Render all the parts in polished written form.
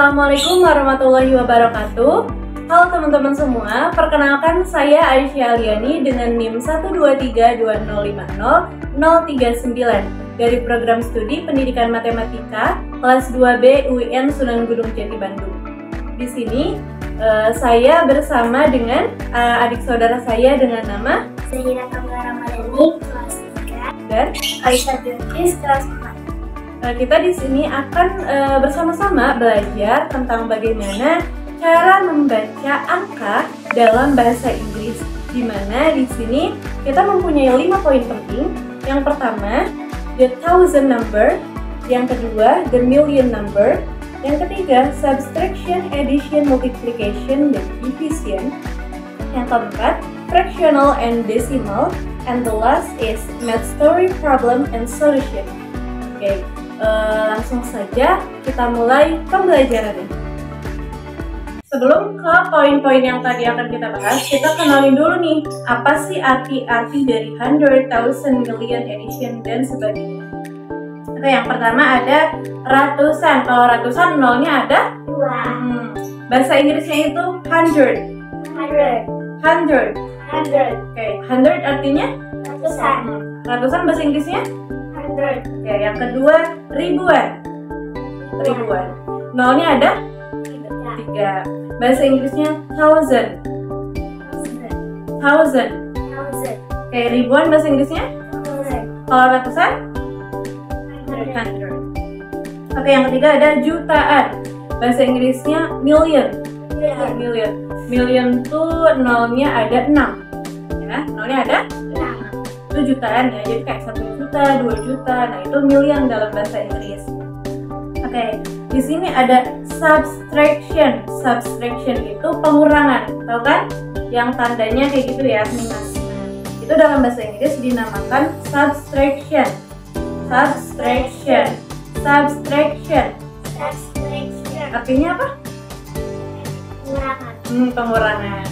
Assalamualaikum warahmatullahi wabarakatuh. Halo teman-teman semua, perkenalkan saya Aisyah Aliani dengan NIM 12320500039 dari program studi Pendidikan Matematika kelas 2B UIN Sunan Gunung Jati Bandung. Di sini saya bersama dengan adik saudara saya dengan nama Zahira Kamila Ramadhani kelas 3 dan Aisyah Bilqis kelas 4. Kita di sini akan bersama-sama belajar tentang bagaimana cara membaca angka dalam bahasa Inggris. Di mana di sini kita mempunyai 5 poin penting. Yang pertama, the thousand number. Yang kedua, the million number. Yang ketiga, subtraction, addition, multiplication, dan division. Yang keempat, fractional and decimal. And the last is math story, problem, and solution. Oke. Langsung saja kita mulai pembelajarannya. Sebelum ke poin-poin yang tadi akan kita bahas, kita kenalin dulu nih, apa sih arti-arti dari 100, 1000, million, addition, dan sebagainya. Oke, yang pertama ada ratusan. Kalau ratusan nolnya ada 2. Bahasa Inggrisnya itu 100. 100. Oke, 100 artinya Ratusan. ratusan bahasa Inggrisnya. 100. Oke, yang kedua ribuan. Nolnya ada 3. Bahasa Inggrisnya thousand. Oke, ribuan bahasa Inggrisnya. Kalau ratusan 100. Oke, yang ketiga ada jutaan. Bahasa Inggrisnya million. Million tuh nolnya ada 6. Ya, nolnya ada 6. Itu jutaan ya, jadi kayak 1 juta, 2 juta. Nah, itu million dalam bahasa Inggris. Oke, di sini ada subtraction. Subtraction itu pengurangan, tahu kan? Yang tandanya kayak gitu ya, minus. Itu dalam bahasa Inggris dinamakan subtraction. Artinya apa? Pengurangan.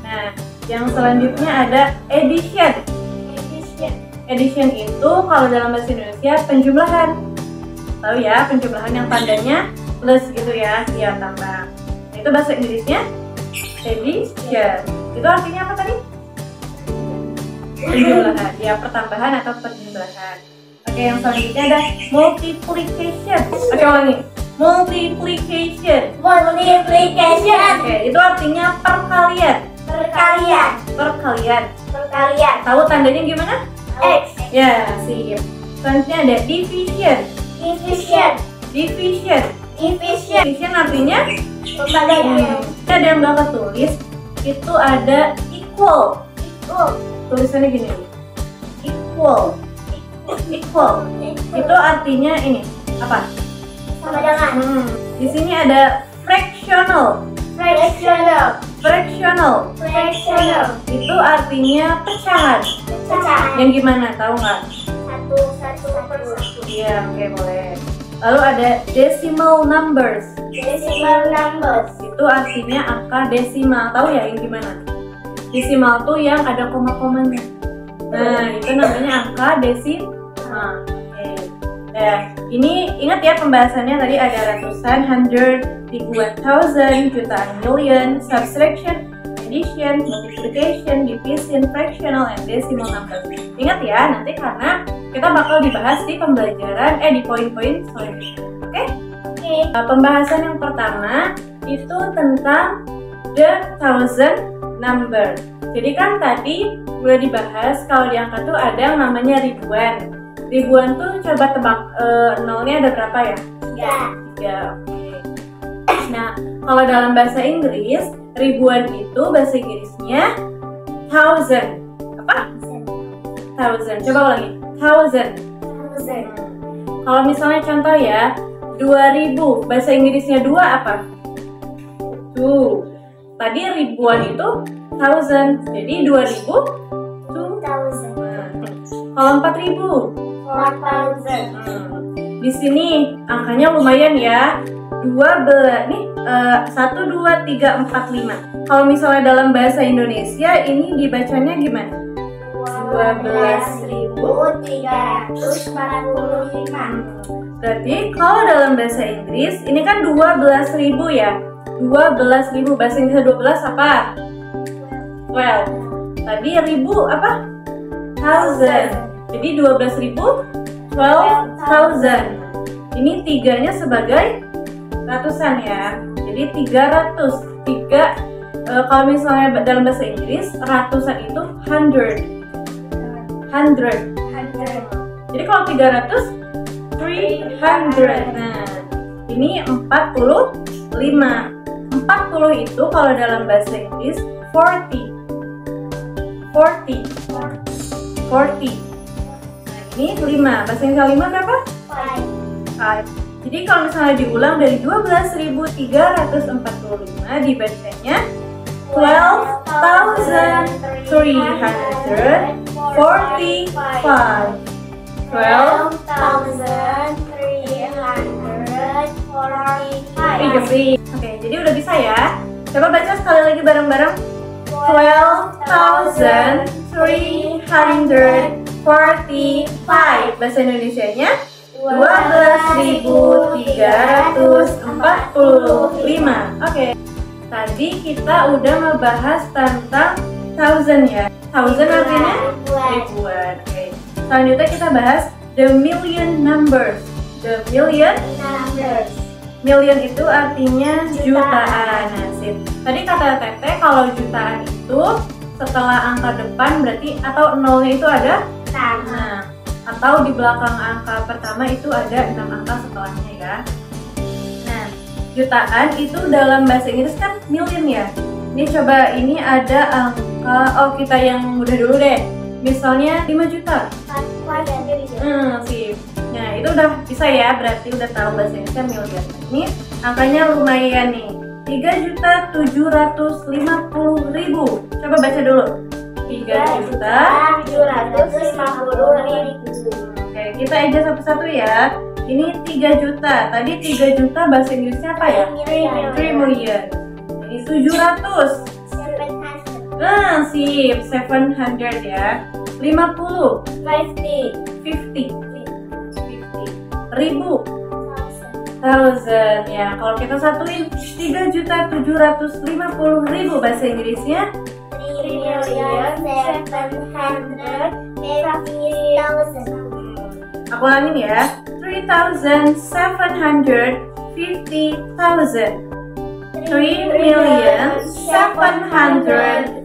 Nah, yang selanjutnya ada addition. Addition itu kalau dalam bahasa Indonesia penjumlahan. Tahu ya, penjumlahan yang tandanya plus gitu ya, dia tambah. Nah, itu bahasa Inggrisnya addition. Itu artinya apa tadi? Penjumlahan, ya pertambahan atau penjumlahan. Oke, yang selanjutnya ada multiplication. Oke, ulangi. Multiplication. Oke, itu artinya perkalian. Tahu tandanya gimana? X. Ya, sip. Selanjutnya ada division. Division artinya Pembagian. ada yang bakal tulis itu ada equal. Tulisannya gini. Equal. Itu artinya ini apa? Sama dengan Di sini ada fractional. Itu artinya pecahan. Yang gimana? Tahu nggak? Satu. Iya, oke, boleh. Lalu ada decimal numbers. Itu artinya angka desimal. Tahu ya yang gimana? Desimal tuh yang ada koma-komanya. Nah, itu namanya angka desimal. Oke. Nah, ini ingat ya pembahasannya tadi ada ratusan, 100, ribuan, thousand, jutaan, million, subtraction, addition, multiplication, division, fractional, and decimal numbers. Ingat ya, nanti karena kita bakal dibahas di pembelajaran di poin-poin selanjutnya. Oke? Pembahasan yang pertama itu tentang the thousand number. Jadi kan tadi udah dibahas kalau di angka tuh ada yang namanya ribuan. Ribuan tuh coba tebak nolnya ada berapa ya? 3. Oke. Nah, kalau dalam bahasa Inggris ribuan itu bahasa Inggrisnya thousand. Apa? Thousand. Coba ulangi. Thousand. Kalau misalnya contoh ya, 2000 bahasa Inggrisnya 2 apa? 2. Tadi ribuan itu thousand. Jadi 2000 2000. Kalau 4000 di sini angkanya lumayan ya. 12 nih 1 2 3 4 5. Kalau misalnya dalam bahasa Indonesia ini dibacanya gimana? 2. 12.345. Berarti kalau dalam bahasa Inggris ini kan 12.000 ya. 12.000 bahasa Inggris 12 apa? 12. Tadi ribu apa? Thousand. Jadi 12.000 12,000. Ini tiganya sebagai ratusan ya. Jadi 300. Kalau misalnya dalam bahasa Inggris ratusan itu 100. Jadi kalau 300 300. Nah, ini 45. 40 itu kalau dalam bahasa Inggris 40. Nah, ini 5. Bahasa Inggris 5 berapa? 5. Jadi kalau misalnya diulang dari 12.345 dibacanya 12,345. 12,345. Oke, jadi udah bisa ya. Coba baca sekali lagi bareng-bareng. 12,345. Bahasa Indonesianya 12.345. Oke. Tadi kita udah ngebahas tentang thousand ya. Thousand artinya ribuan. Oke. Selanjutnya kita bahas the million numbers. The million million itu artinya jutaan. Nah, sip. Tadi kata Teteh kalau jutaan itu setelah angka depan berarti atau nolnya itu ada nah, atau di belakang angka pertama itu ada 6 angka setelahnya ya. Nah, jutaan itu dalam bahasa Inggris kan million ya. Ini coba ini ada angka, kita yang mudah dulu deh. Misalnya 5 juta. Sip. Nah, itu udah bisa ya, berarti udah tahu bahasa Inggrisnya million. Ini angkanya lumayan nih. 3.750.000. Coba baca dulu. 3.750.000. Oke, kita aja satu-satu ya. Ini 3 juta. Tadi 3 juta bahasa Inggrisnya apa ya? 3 million. Ini 700. Sip. 700 ya. 50. 50. Ribu. Thousand ya. Kalau kita satuin 3.750.000 bahasa Inggrisnya 3,750,000. Aku ulangin ya. 3,750,000. 3,750,000.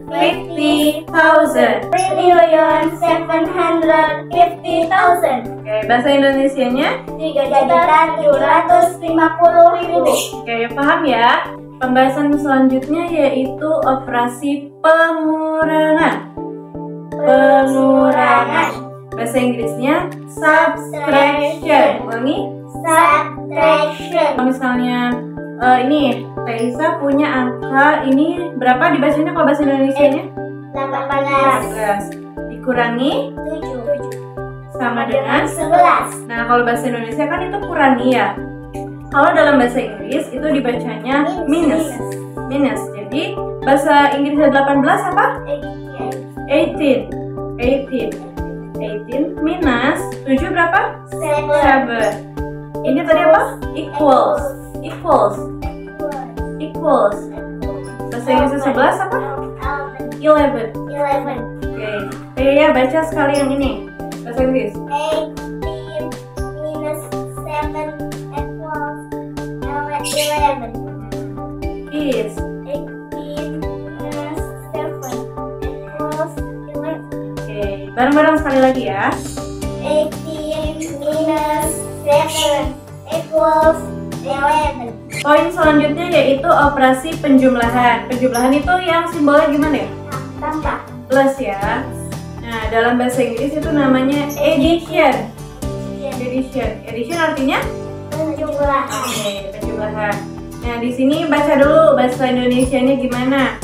3,750,000. Oke, bahasa Indonesianya 3.750.000. Oke, paham ya? Pembahasan selanjutnya yaitu operasi pengurangan. Bahasa Inggrisnya subtraction. Ulangi. Subtraction. Kalau misalnya ini Teisa punya angka ini berapa dibacanya kalau bahasa Indonesianya? 18. Dikurangi 7 sama dengan 11. Nah, kalau bahasa Indonesia kan itu kurangi ya. Kalau dalam bahasa Inggris itu dibacanya minus. Jadi bahasa Inggrisnya 18 apa? 18 minus 7 berapa? 7. Ini tadi apa? Equals. Bahasa Inggrisnya 11 apa? 11. Oke. Ya, baca sekali yang ini. Bahasa Inggris. 18 minus 7 equals 11. Is 18 minus 7 equals 11. Oke, bareng-bareng sekali lagi ya. 18 minus 7 equals 11. Poin selanjutnya yaitu operasi penjumlahan. Penjumlahan itu yang simbolnya gimana ya? Tambah. Plus ya. Nah, dalam bahasa Inggris itu namanya addition. Addition artinya Penjumlahan. oke, penjumlahan. Nah, di sini baca dulu bahasa Indonesianya gimana?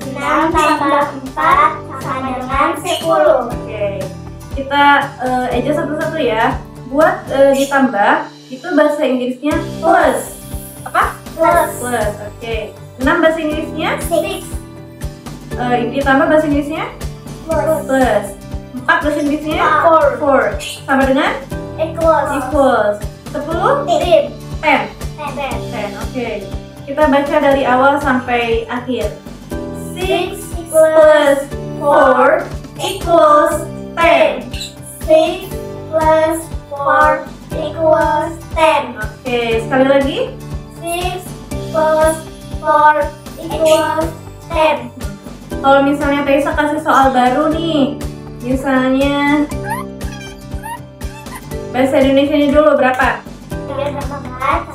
6 tambah 4 sama dengan 10. Oke. Kita aja satu-satu ya. Buat ditambah itu bahasa Inggrisnya plus. Apa? Plus. Oke. 6 bahasa Inggrisnya 6 ditambah bahasa Inggrisnya plus. plus. 4 4 bahasa Inggrisnya? Four. 4. Sama dengan? Equals. Equals. 10? 10. 10. Oke. Kita baca dari awal sampai akhir. 6 plus 4 equals 10. 6 plus 4 equals 10. Oke, sekali lagi. 6 plus 4 equals 10. Kalau misalnya Taisa kasih soal baru nih, misalnya bahasa Indonesianya dulu berapa? 3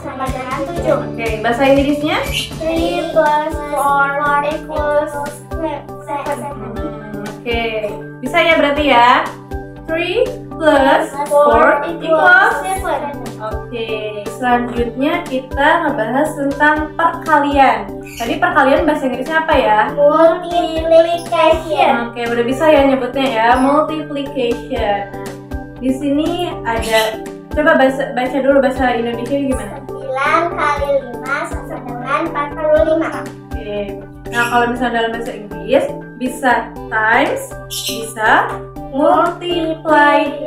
sama dengan 7. Oke, bahasa Inggrisnya? 3 plus 4 equals 7. Oke, bisa ya berarti ya? 3 plus 4 equals 7. Oke, selanjutnya kita ngebahas tentang perkalian. Tadi perkalian bahasa Inggrisnya apa ya? Multiplication. Oke, udah bisa ya nyebutnya ya, multiplication. Di sini ada, coba baca dulu bahasa Indonesia gimana? 9 kali 5 sama dengan 45. Oke, nah kalau misalnya dalam bahasa Inggris bisa times, bisa multiplied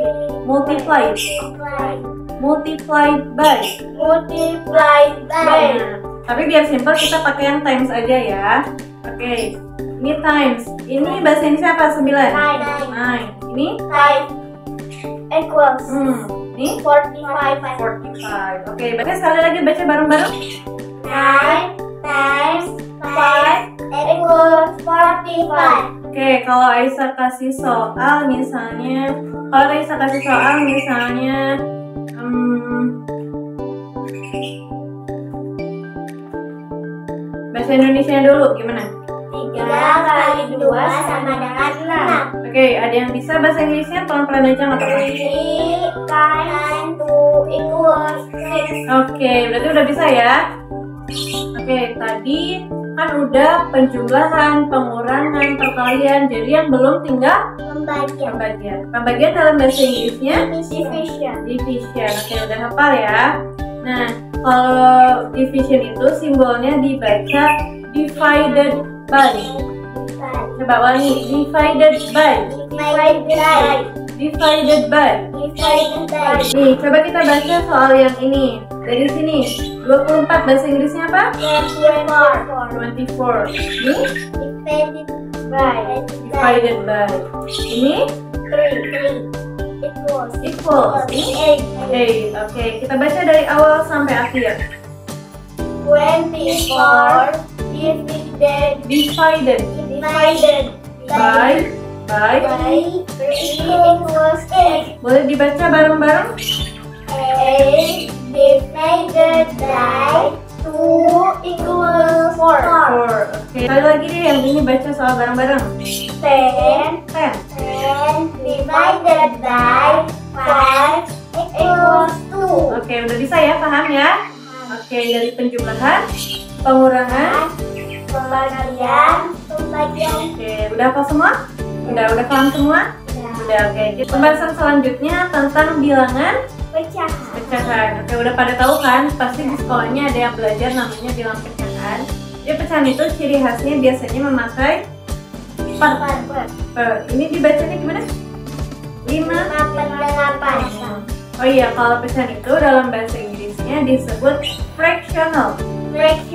by. Nah, tapi biar simple kita pakai yang times aja ya. Oke, ini times. Ini bahasa Indonesia apa? 9. 9. Ini? Equals. Ini? 45. 45. Oke, baca sekali lagi, baca bareng-bareng. 9 times 5 equals 45. Oke, kalau Aisyah kasih soal misalnya, bahasa Indonesia dulu gimana? 3 kali 2 sama dengan 6. Oke, ada yang bisa bahasa Inggrisnya? Pelan-pelan aja nggak apa-apa. 3 times 2 equals 6. Oke, berarti udah bisa ya? Oke, tadi kan udah penjumlahan, pengurangan, perkalian. Jadi yang belum tinggal pembagian. Pembagian dalam bahasa Inggrisnya division. Oke, udah hafal ya. Nah, kalau division itu simbolnya dibaca divided by. Coba ulangi, divided by. Nih, coba kita baca soal yang ini. Dari sini, 24 bahasa Inggrisnya apa? 24. Ini? Divided by. Ini? 3 Equals. Ini? 8. Oke, kita baca dari awal sampai akhir. 24 divided by 3 equals 8. boleh dibaca bareng-bareng? 8 divided by 2 equals 4. Oke, sekali lagi deh yang ini baca soal bareng-bareng. 10 divided by 5 equals 2. Oke, udah bisa ya, paham ya? Oke, dari penjumlahan, pengurangan, pembagian. Oke, udah apa semua? Udah paham semua? Udah, oke. Pembahasan selanjutnya tentang bilangan pecahan. Oke, udah pada tahu kan? Pasti di sekolahnya ada yang belajar namanya bilang pecahan. Jadi pecahan itu ciri khasnya biasanya memakai per. Ini dibacanya gimana? 5/8. Oh iya, kalau pecahan itu dalam bahasa Inggrisnya disebut fractional. Oke,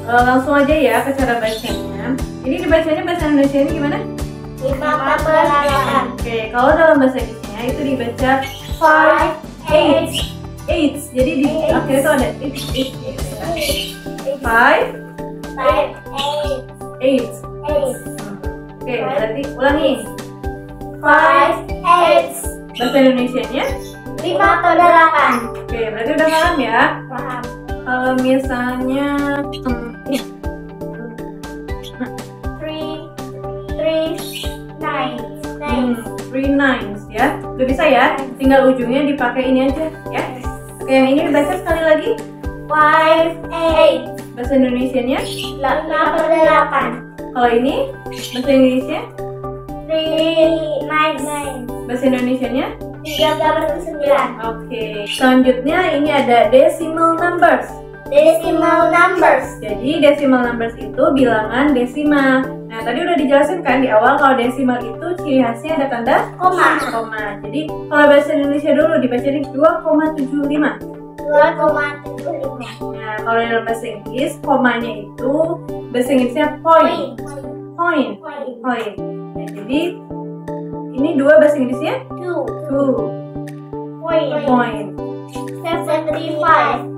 langsung aja ya ke cara bacanya. Ini dibacanya bahasa Indonesia ini gimana? 5/8. Oke, kalau dalam bahasa Inggrisnya itu dibaca 5/8. Jadi di akhir itu ada 5/8. Oke, berarti ulangi. 5/8. Bahasa Indonesianya? 5/8. Oke, berarti udah paham ya? Paham. Kalau misalnya ini 3 nines ya, udah bisa ya? Tinggal ujungnya dipakai ini aja ya. Oke, yang ini dibaca sekali lagi. 5/8. Bahasa Indonesianya? 5/8. Kalau ini bahasa Inggrisnya? 3/9. Bahasa Indonesianya? 3/9. Oke. Selanjutnya ini ada decimal numbers. Decimal numbers. Jadi decimal numbers itu bilangan desimal. Nah, tadi udah dijelasin kan di awal kalau desimal itu ciri khasnya ada tanda Koma. Jadi kalau bahasa Indonesia dulu dibaca ini 2,75. 2,75. Nah, kalau dalam bahasa Inggris komanya itu bahasa Inggrisnya point. Nah, jadi ini 2 bahasa Inggrisnya 2.75. 75.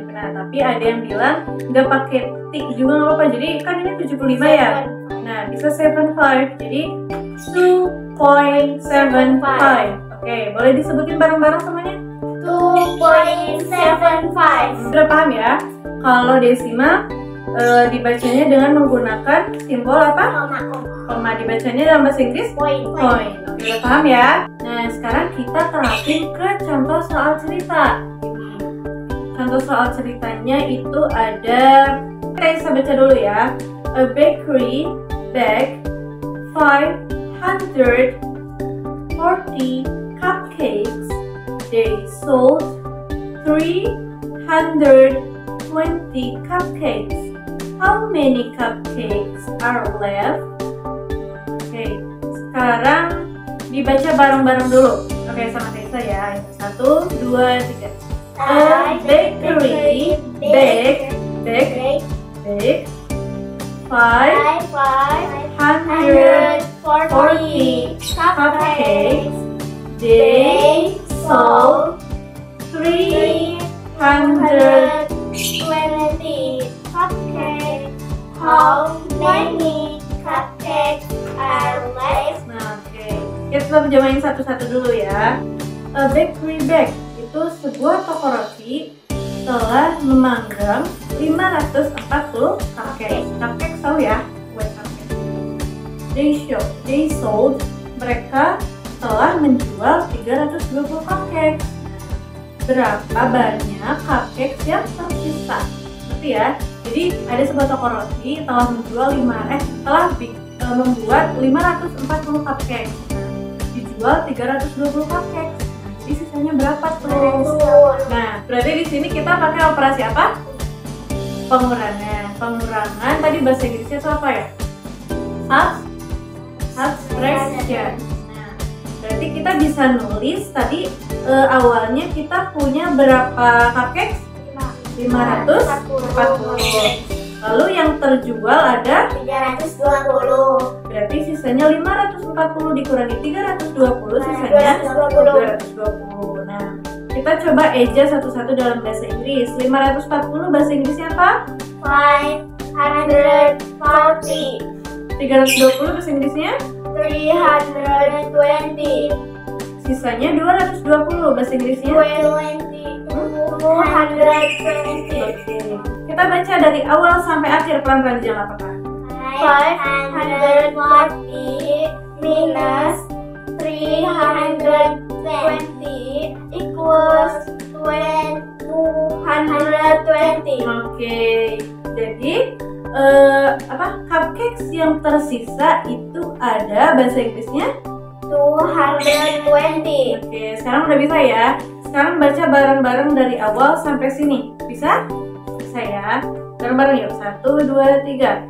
Nah, tapi ada yang bilang nggak pakai tik juga nggak apa-apa. Jadi kan ini 75 ya. Nah, bisa 75. Jadi 2.75. Oke, boleh disebutin bareng-bareng semuanya? 2.75. Sudah paham ya? Kalau desimal dibacanya dengan menggunakan simbol apa? Koma. Dibacanya dalam bahasa Inggris Point. point. Oke, udah paham ya? Nah, sekarang kita terapin ke contoh soal cerita. Contoh soal ceritanya itu ada, kita bisa baca dulu ya. A bakery baked 540 cupcakes. They sold 320 cupcakes. How many cupcakes are left? Oke, sekarang dibaca bareng-bareng dulu. Oke, sama Tessa ya. 1, 2, 3. A bakery baked 540 cupcakes. They sold 320 cupcakes. How many cupcakes are left? Nah, oke. Kita coba jamain satu-satu dulu ya. A bakery bake itu sebuah toko roti telah memanggang 540 cupcake. Cupcake tahu ya? Kue cupcake. They sold, mereka telah menjual 320 cupcake. Berapa banyak cupcake yang tersisa? Ngerti ya? Jadi ada sebuah toko roti telah menjual membuat 540 cupcake. Dijual 320 cupcake. Jadi sisanya berapa tuh? Nah, berarti di sini kita pakai operasi apa? Pengurangan. Tadi bahasa Inggrisnya itu apa ya? Subtraction. Nah, berarti kita bisa nulis tadi awalnya kita punya berapa cupcake? 540. Lalu yang terjual ada 320. berarti sisanya 540 dikurangi 320 sisanya 220. Nah, kita coba eja satu-satu dalam bahasa Inggris. 540 bahasa Inggrisnya apa? 540. 320 bahasa Inggrisnya 320. sisanya 220 bahasa Inggrisnya 220. Oke. Kita baca dari awal sampai akhir pelan-pelan jangan apa-apa. 540 minus 320 equals 220. Oke. Jadi cupcakes yang tersisa itu ada bahasa Inggrisnya 220. Oke, sekarang udah bisa ya. Sekarang baca bareng-bareng dari awal sampai sini. Bisa? Bisa ya. Bareng-bareng yuk. 1, 2, 3.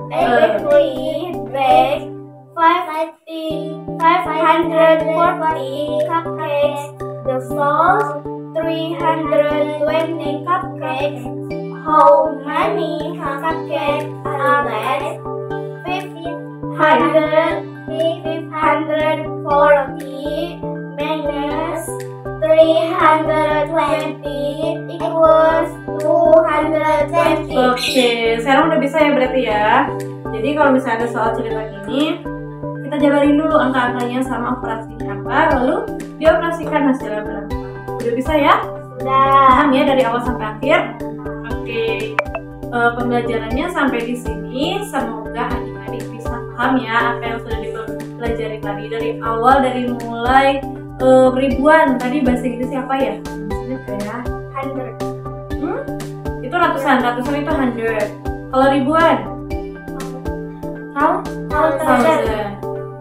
A bakery baked 540 cupcakes. The sold 320 cupcakes. How many cupcakes are left? 540 minus 320 equals 220. Oke, sekarang udah bisa ya berarti ya. Jadi kalau misalnya ada soal cerita ini, kita jabarin dulu angka-angkanya sama operasinya apa, lalu dioperasikan hasilnya berapa. Udah bisa ya? Sudah. Paham ya dari awal sampai akhir? Oke. Pembelajarannya sampai di sini. Semoga adik-adik bisa paham ya apa yang sudah dipelajari tadi dari awal, dari mulai ribuan. Tadi bahasa Inggrisnya apa ya? Misalnya kayak 100. Itu ratusan itu 100. Kalau ribuan? Thousand.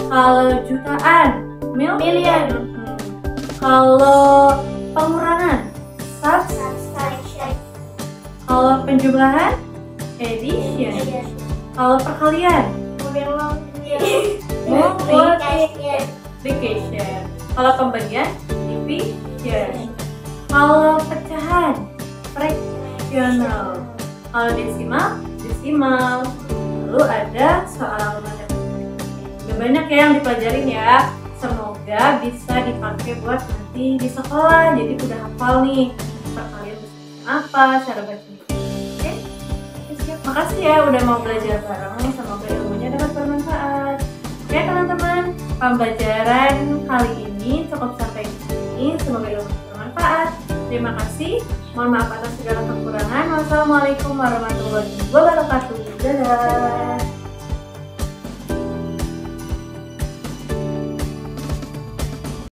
Kalau jutaan? Million. Kalau pengurangan? Subtraction. Kalau penjumlahan? Addition. Kalau perkalian? multiplication. Kalau pembagian, division. Kalau pecahan, fractional. Kalau desimal, desimal. Lalu ada soal matematika. Udah banyak ya yang dipelajarin ya. Semoga bisa dipakai buat nanti di sekolah. Jadi udah hafal nih perkalian apa, cara bacanya. Oke? Siap. Makasih ya udah mau belajar bareng. Semoga ilmunya dapat bermanfaat. Oke teman-teman, pembelajaran kali ini cukup sampai di sini. Semoga ilmunya bermanfaat. Terima kasih. Mohon maaf atas segala kekurangan. Wassalamualaikum warahmatullahi wabarakatuh. Dadah.